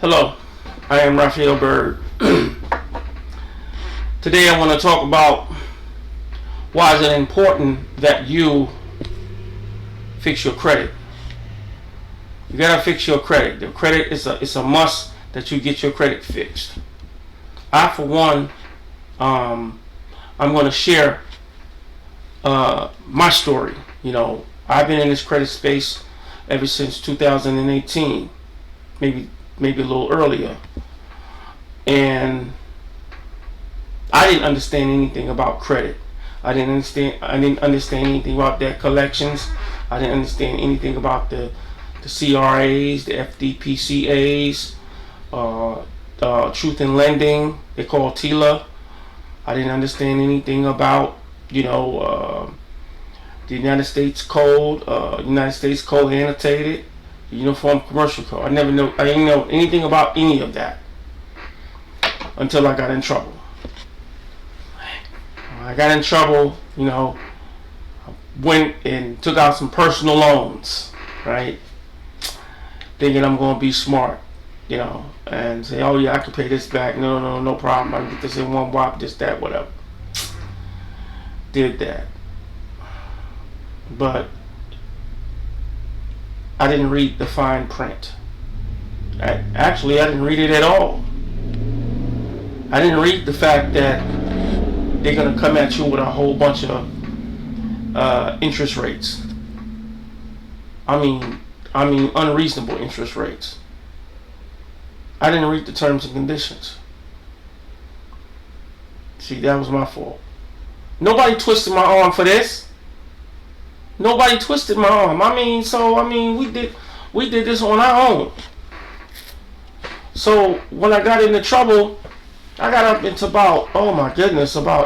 Hello, I am Raphael Bird. Today I want to talk about why is it important that you fix your credit. You gotta fix your credit. The credit is a must that you get your credit fixed. I, for one, I'm going to share my story. I've been in this credit space ever since 2018, maybe a little earlier, and I didn't understand anything about credit. I didn't understand anything about debt collections. I didn't understand anything about the CRAs, the FDPCAs, Truth in Lending, they call TILA. I didn't understand anything about, the United States Code, United States Code Annotated, the Uniform Commercial Code. I didn't know anything about any of that until I got in trouble. I got in trouble, went and took out some personal loans, right? Thinking I'm going to be smart, and say, oh yeah, I can pay this back. No problem. I can get this in one whop, this, that, whatever. Did that. But I didn't read the fine print. I didn't read it at all. I didn't read the fact that they're going to come at you with a whole bunch of interest rates. I mean unreasonable interest rates. I didn't read the terms and conditions. See, that was my fault. Nobody twisted my arm for this. Nobody twisted my arm. We did this on our own. So when I got into trouble, I got up into about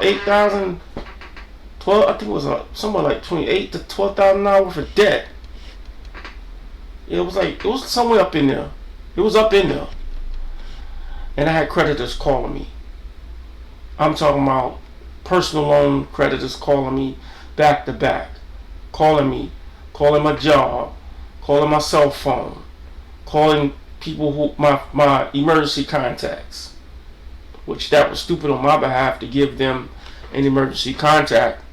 8,000, 12. I think it was somewhere like $28,000 to $12,000 worth of debt. It was somewhere up in there. It was up in there. And I had creditors calling me. I'm talking about personal loan creditors calling me back to back. Calling me, calling my job, calling my cell phone, calling people who my emergency contacts. Which that was stupid on my behalf to give them an emergency contact.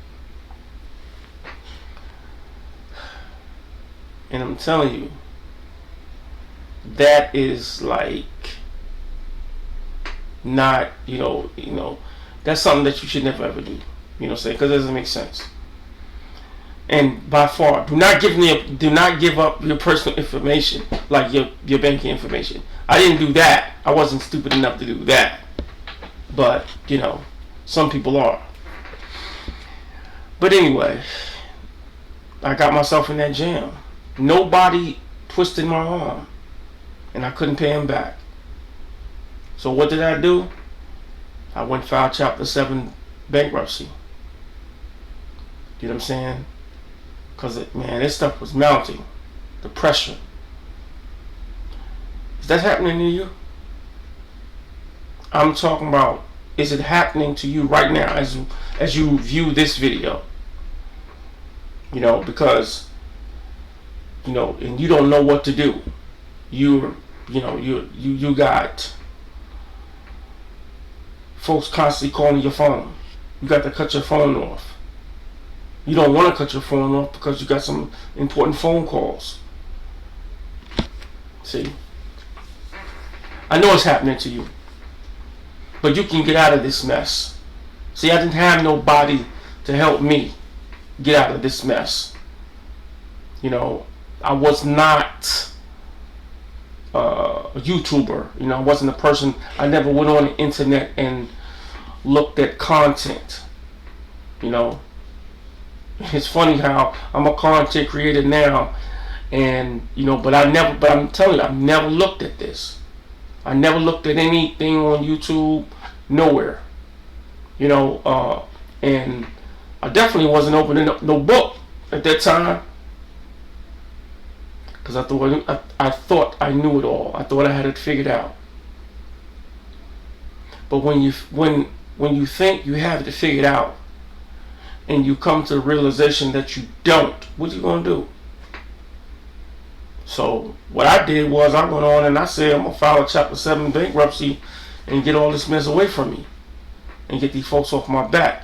And I'm telling you, that is like not, that's something that you should never ever do. Because it doesn't make sense. And by far, do not give up your personal information, like your banking information. I didn't do that. I wasn't stupid enough to do that. But, some people are. But anyway, I got myself in that jam. Nobody twisted my arm, and I couldn't pay him back. So what did I do? I went filed Chapter 7 bankruptcy. You know what I'm saying? Because, this stuff was mounting. The pressure. Is that happening to you? I'm talking about, is it happening to you right now as you view this video? Because, and you don't know what to do. You got folks constantly calling your phone. You got to cut your phone off. You don't want to cut your phone off because you got some important phone calls. See? I know it's happening to you. But you can get out of this mess. See, I didn't have nobody to help me get out of this mess. I was not a YouTuber. I wasn't a person. I never went on the internet and looked at content. It's funny how I'm a content creator now, and but I'm telling you, I've never looked at this. I never looked at anything on YouTube, nowhere. And I definitely wasn't opening up no book at that time, because I thought I knew it all. I thought I had it figured out. But when you think you have it figured out, and you come to the realization that you don't, what are you gonna do? So what I did was I went on and I said I'm gonna file a Chapter 7 bankruptcy and get all this mess away from me and get these folks off my back.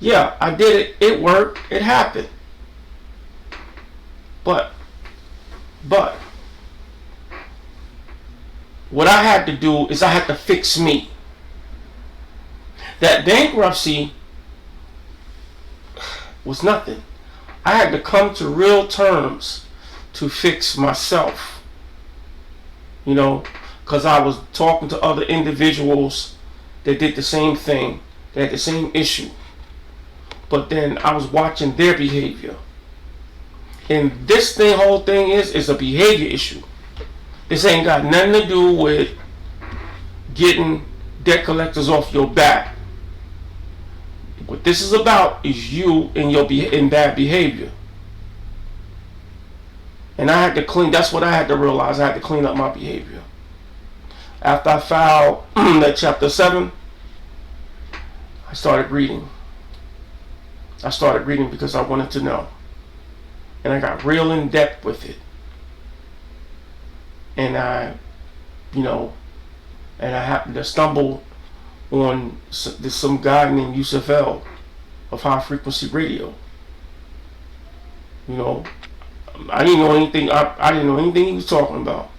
Yeah, I did it. It worked. It happened. But what I had to do is I had to fix me. That bankruptcy was nothing. I had to come to real terms to fix myself. You know, because I was talking to other individuals that did the same thing, that had the same issue. But then I was watching their behavior. And this whole thing is a behavior issue. This ain't got nothing to do with getting debt collectors off your back. What this is about is you and your bad behavior. And I had to clean. That's what I had to realize. I had to clean up my behavior. After I filed that Chapter 7, I started reading. I started reading because I wanted to know. And I got real in depth with it. And I happened to stumble on some guy named Yusuf L of High Frequency Radio. You know, I didn't know anything. I didn't know anything he was talking about.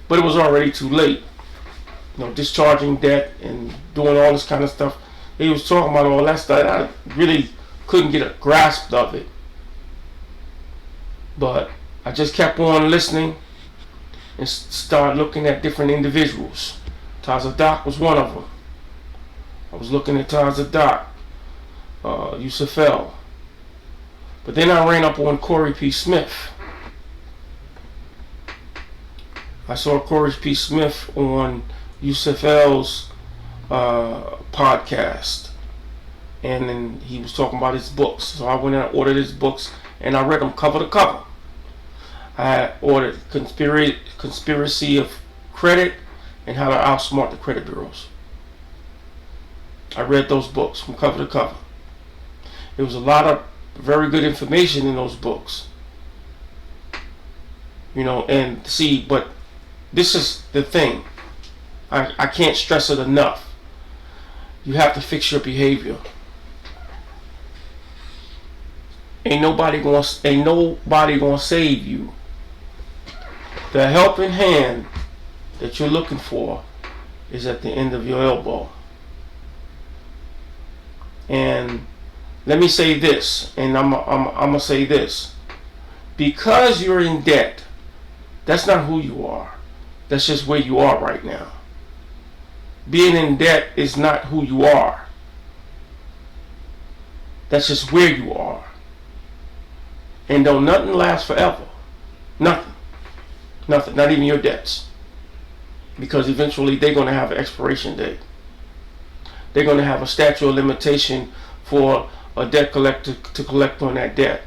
But it was already too late. You know, discharging debt and doing all this kind of stuff. He was talking about all that stuff. I really couldn't get a grasp of it. But I just kept on listening and started looking at different individuals. Taza Doc was one of them. I was looking at Taza Doc, Yusuf L. But then I ran up on Corey P. Smith. I saw Corey P. Smith on Yusuf L's podcast. And then he was talking about his books. So I went and ordered his books and I read them cover to cover. I ordered Conspiracy of Credit and How to Outsmart the Credit Bureaus. I read those books from cover to cover. There was a lot of very good information in those books. You know, and see, but this is the thing. I can't stress it enough. You have to fix your behavior. Ain't nobody gonna save you. The helping hand that you're looking for is at the end of your elbow. And let me say this, and I'm gonna say this. Because you're in debt, that's not who you are. That's just where you are right now. Being in debt is not who you are. That's just where you are. And don't nothing last forever. Nothing. Nothing. Not even your debts. Because eventually they're going to have an expiration date. They're going to have a statute of limitation for a debt collector to collect on that debt.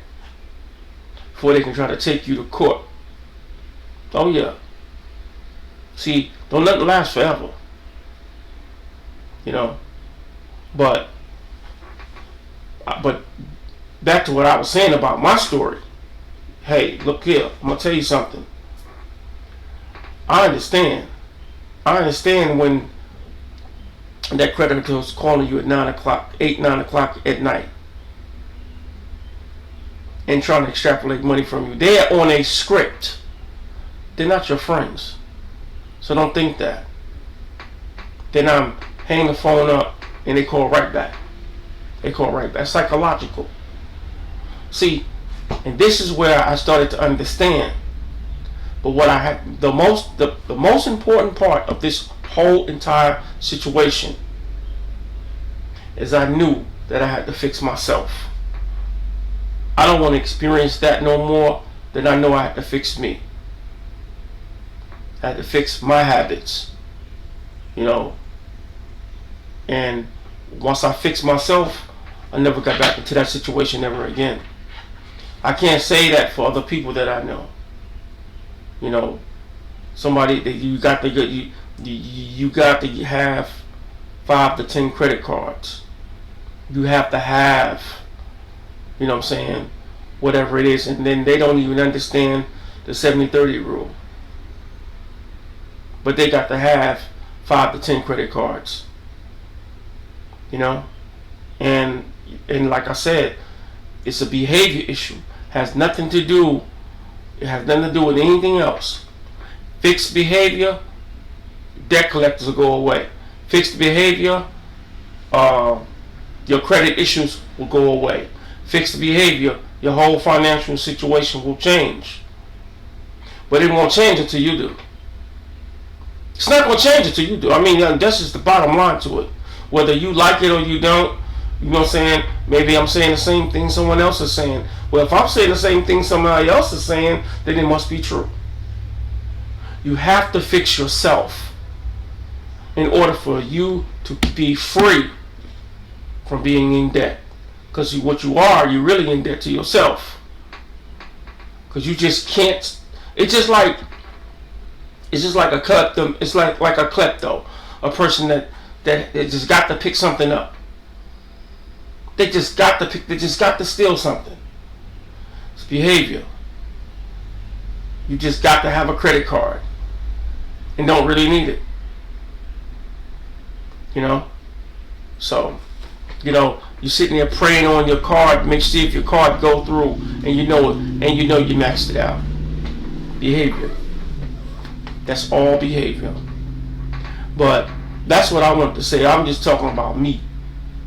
Before they can try to take you to court. Oh yeah. See, don't nothing last forever. You know. But back to what I was saying about my story. Hey, look here. I'm going to tell you something. I understand when that creditor is calling you at 9 o'clock at night and trying to extrapolate money from you. They're on a script. They're not your friends. So don't think that. Then I'm hanging the phone up and they call right back. It's psychological. See, and this is where I started to understand. But what I had the most important part of this whole entire situation is I knew that I had to fix myself. I don't want to experience that no more. Then I know I had to fix me. I had to fix my habits. You know. And once I fixed myself, I never got back into that situation ever again. I can't say that for other people that I know. You know, somebody that you got to have 5 to 10 credit cards. You have to have, you know what I'm saying, whatever it is, and then they don't even understand the 70-30 rule. But they got to have 5 to 10 credit cards. You know? And like I said, it's a behavior issue. It has nothing to do with anything else. Fixed behavior, debt collectors will go away. Fixed behavior, your credit issues will go away. Fixed behavior, your whole financial situation will change. But it won't change until you do. It's not going to change until you do. I mean, that's just the bottom line to it. Whether you like it or you don't, you know what I'm saying? Maybe I'm saying the same thing someone else is saying. Well, if I'm saying the same thing somebody else is saying, then it must be true. You have to fix yourself in order for you to be free from being in debt. Because what you are, you're really in debt to yourself. Because you just can't. It's just like a klepto. It's like a klepto, a person that just got to pick something up. They just got to steal something. It's behavior. You just got to have a credit card and don't really need it. You know? So, you know, you're sitting there praying on your card, make sure if your card go through and you know you maxed it out. Behavior. That's all behavior. But that's what I want to say. I'm just talking about me.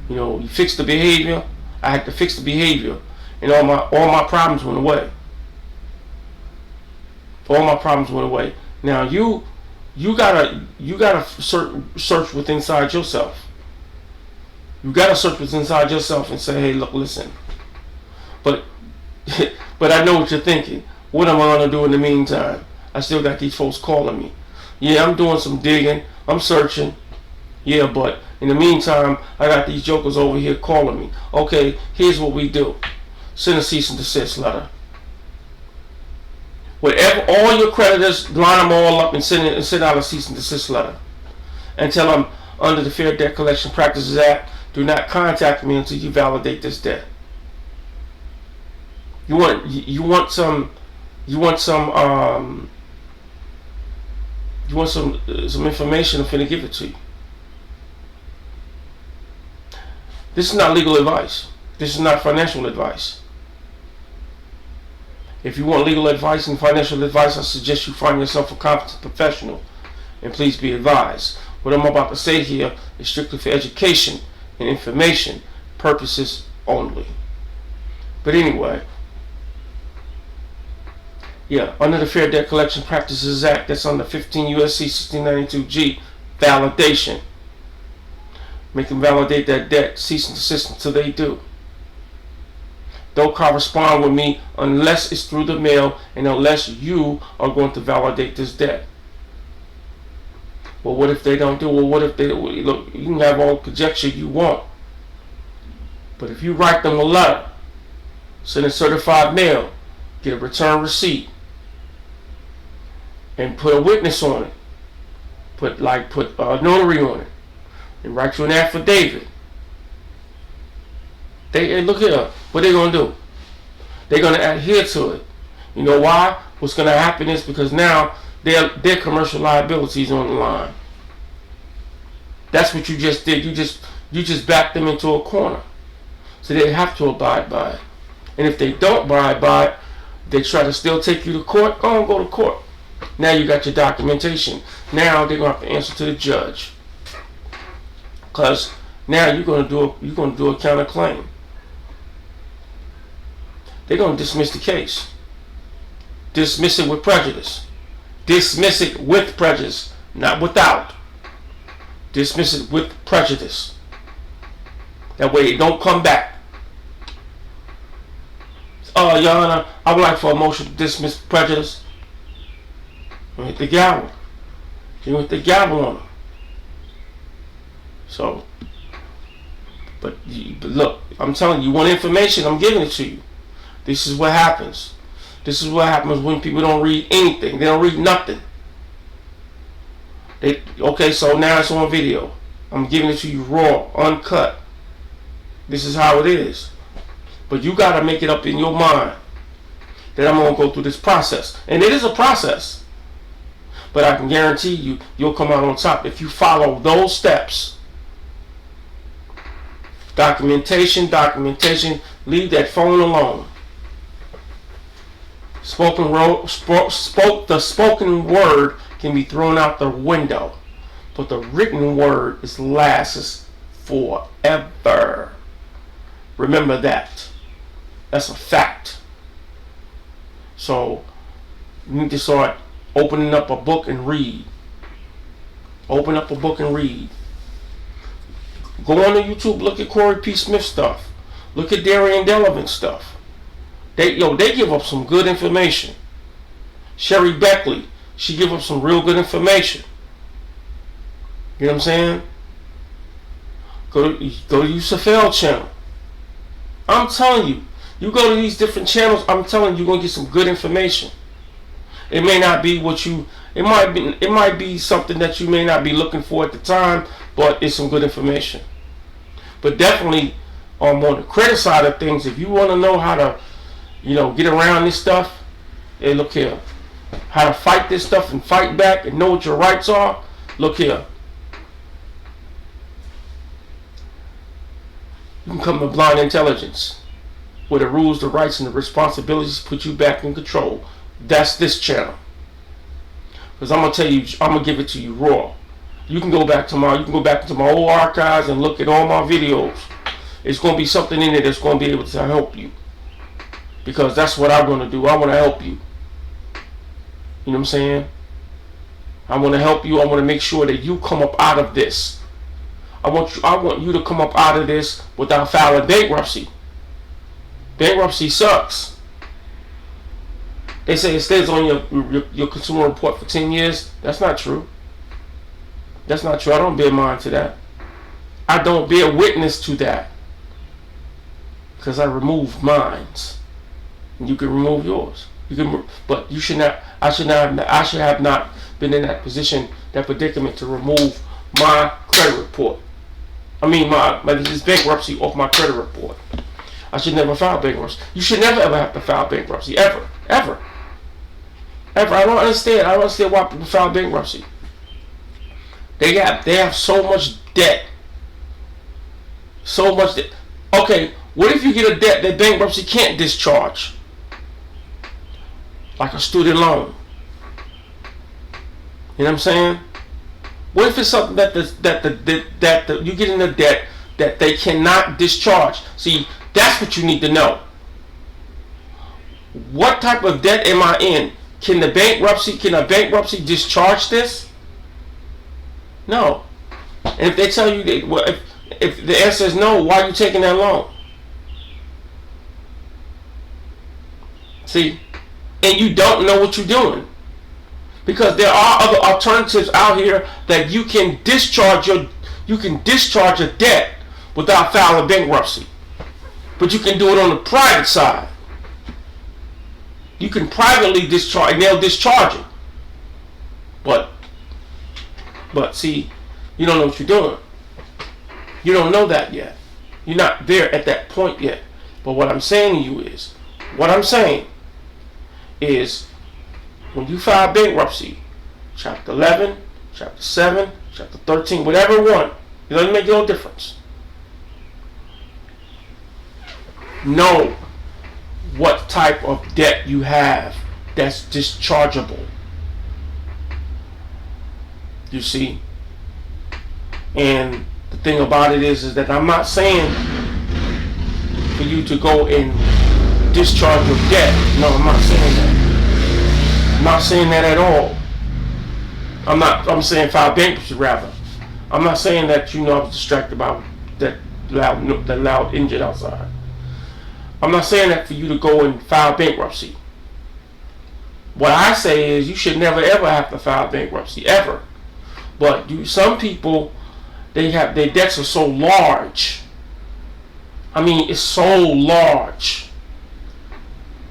You know, you fix the behavior. I had to fix the behavior, and all my problems went away. All my problems went away. Now you gotta search within inside yourself. You gotta search within inside yourself and say, hey, look, listen. But I know what you're thinking. What am I gonna do in the meantime? I still got these folks calling me. Yeah, I'm doing some digging. I'm searching. Yeah, but in the meantime, I got these jokers over here calling me. Okay, here's what we do. Send a cease and desist letter. Whatever, all your creditors, line them all up and send out a cease and desist letter. And tell them, under the Fair Debt Collection Practices Act, do not contact me until you validate this debt. You want some information, I'm finna give it to you. This is not legal advice. This is not financial advice. If you want legal advice and financial advice, I suggest you find yourself a competent professional, and please be advised. What I'm about to say here is strictly for education and information purposes only. But anyway, yeah, under the Fair Debt Collection Practices Act, that's under 15 U.S.C. 1692G, validation. Make them validate that debt, cease and desist until they do. Don't correspond with me unless it's through the mail and unless you are going to validate this debt. Well, what if they don't do? Well, what if they look? You can have all conjecture you want, but if you write them a letter, send a certified mail, get a return receipt, and put a witness on it, put a notary on it, and write you an affidavit. Hey, look here, what they gonna do? They're gonna adhere to it. You know why? What's gonna happen is because now their commercial liability is on the line. That's what you just did. You just backed them into a corner. So they have to abide by it. And if they don't abide by it, they try to still take you to court. Go to court. Now you got your documentation. Now they're gonna have to answer to the judge. Because now you're gonna do a counterclaim. They're gonna dismiss the case. Dismiss it with prejudice. Dismiss it with prejudice, not without. Dismiss it with prejudice. That way it don't come back. Your Honor, I would like for a motion to dismiss prejudice. You hit the gavel. You hit the gavel on them. So, but look, I'm telling you, you want information, I'm giving it to you. This is what happens. This is what happens when people don't read anything. They don't read nothing. Okay, so now it's on video. I'm giving it to you raw, uncut. This is how it is. But you got to make it up in your mind that I'm going to go through this process. And it is a process. But I can guarantee you, you'll come out on top if you follow those steps. Documentation. Leave that phone alone. The spoken word can be thrown out the window, but the written word lasts forever. Remember that. That's a fact. So you need to start opening up a book and read. Open up a book and read. Go on to YouTube, look at Corey P. Smith stuff. Look at Darian Delavan stuff. They give up some good information. Sherry Beckley, she give up some real good information. You know what I'm saying? Go to Yusufel channel. I'm telling you, you go to these different channels, I'm telling you, you're gonna get some good information. It may not be what you, it might be something that you may not be looking for at the time, but it's some good information. But definitely on the credit side of things, if you want to know how to, get around this stuff, hey, look here, how to fight this stuff and fight back and know what your rights are, look here. You can come to Blind Intelligence, where the rules, the rights, and the responsibilities put you back in control. That's this channel. Because I'm gonna give it to you raw. You can go back into my old archives and look at all my videos. It's gonna be something in there that's gonna be able to help you. Because that's what I'm gonna do. I wanna help you. You know what I'm saying? I wanna help you. I wanna make sure that you come up out of this. I want you to come up out of this without filing bankruptcy. Bankruptcy sucks. They say it stays on your consumer report for 10 years. That's not true. That's not true. I don't bear mind to that. I don't bear witness to that. Because I removed mine. And you can remove yours. But you should not. I should have not been in that position, that predicament, to remove my credit report. I mean this bankruptcy off my credit report. I should never file bankruptcy. You should never ever have to file bankruptcy. Ever. I don't understand why people file bankruptcy. They have so much debt. So much debt. Okay, what if you get a debt that bankruptcy can't discharge? Like a student loan. You know what I'm saying? What if it's something that you get in a debt that they cannot discharge? See, that's what you need to know. What type of debt am I in? Can a bankruptcy discharge this? No. And if they tell you that, well, if the answer is no, why are you taking that loan? See, and you don't know what you're doing, because there are other alternatives out here that you can discharge a debt without filing bankruptcy, but you can do it on the private side. You can privately discharge, and they'll discharge it. But see, you don't know what you're doing. You don't know that yet. You're not there at that point yet. But what I'm saying to you is, when you file bankruptcy, chapter 11, chapter 7, chapter 13, whatever one, it doesn't make no difference. Know what type of debt you have that's dischargeable. You see? And the thing about it is that I'm not saying for you to go and discharge your debt. No, I'm not saying that. I'm not saying that at all. I'm saying file bankruptcy rather. I'm not saying that I was distracted by that loud engine outside. I'm not saying that for you to go and file bankruptcy. What I say is you should never ever have to file bankruptcy, ever. But some people, their debts are so large. I mean, it's so large.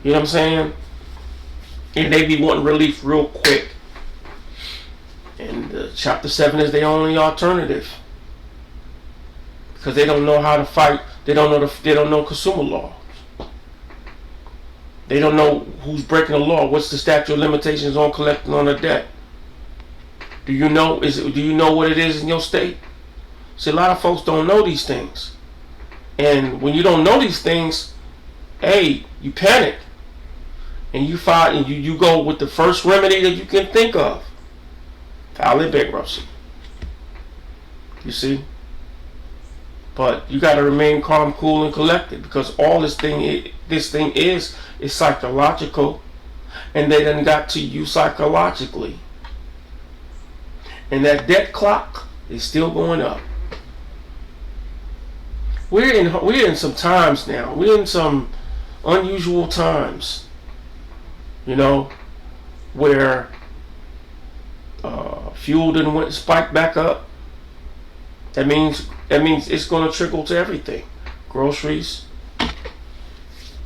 You know what I'm saying? And they be wanting relief real quick. And chapter 7 is their only alternative, because they don't know how to fight. They don't know consumer law. They don't know who's breaking the law. What's the statute of limitations on collecting on a debt? Do you know? Do you know what it is in your state? See, a lot of folks don't know these things, and when you don't know these things, hey, you panic, and you file, and you go with the first remedy that you can think of: file a bankruptcy. You see, but you got to remain calm, cool, and collected, because all this thing is psychological, and they done got to you psychologically. And that debt clock is still going up. We're in some times now. We're in some unusual times, you know, where fuel didn't spike back up. That means it's going to trickle to everything: groceries,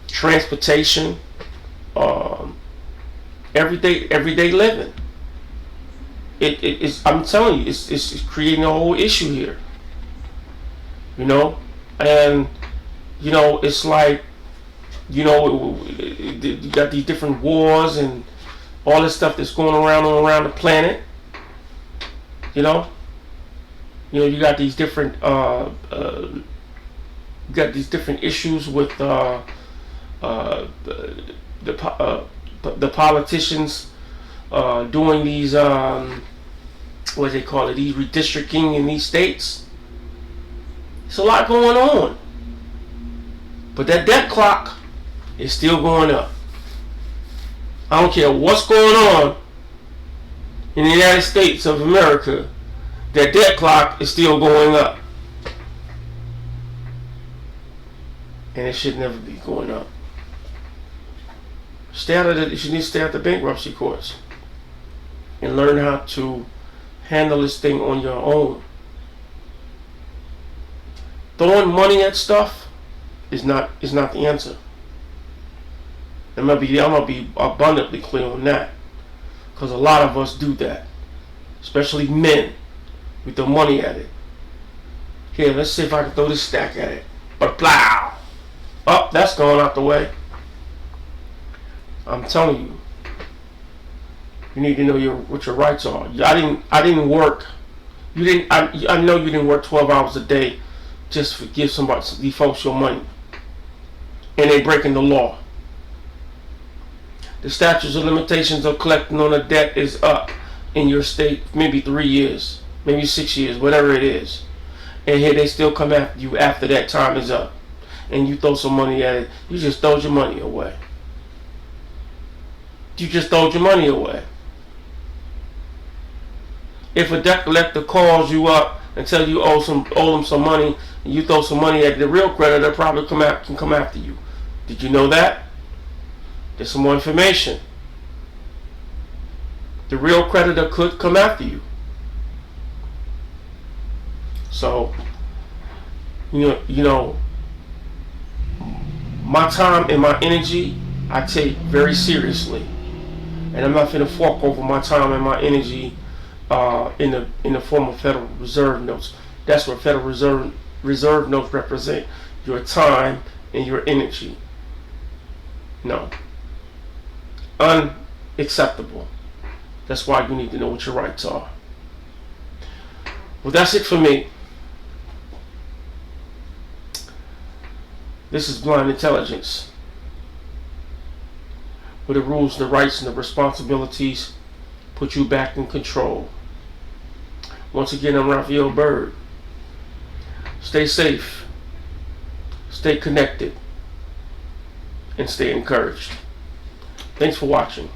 transportation, everyday living. It's, I'm telling you, it's creating a whole issue here. You know, and you know, it's like, you know, you got these different wars and all this stuff that's going around the planet. You know, you got these different issues with the politicians doing these what they call it, these redistricting in these states. It's a lot going on, but that debt clock is still going up. I don't care what's going on in the United States of America, that debt clock is still going up, and it should never be going up. You need to stay out of the bankruptcy courts and learn how to handle this thing on your own. Throwing money at stuff is not the answer. I'm gonna be abundantly clear on that, because a lot of us do that, especially men. We throw money at it. Here, let's see if I can throw this stack at it. But plow! Oh, that's going out the way. I'm telling you, you need to know what your rights are. I didn't work. I know you didn't work 12 hours a day just to give these folks your money, and they breaking the law. The statutes of limitations of collecting on a debt is up in your state, maybe 3 years, maybe 6 years, whatever it is. And here they still come after you after that time is up, and you throw some money at it. You just throw your money away. You just throw your money away. If a debt collector calls you up and tells you owe them some money, and you throw some money at the real creditor, probably can come after you. Did you know that? There's some more information. The real creditor could come after you. So, you know, my time and my energy I take very seriously, and I'm not going to fork over my time and my energy in the form of Federal Reserve notes. That's what Federal Reserve notes represent: your time and your energy. No. Unacceptable. That's why you need to know what your rights are. Well, that's it for me. This is Blind Intelligence, where the rules, the rights, and the responsibilities put you back in control. Once again, I'm Raphael Bird. Stay safe, stay connected, and stay encouraged. Thanks for watching.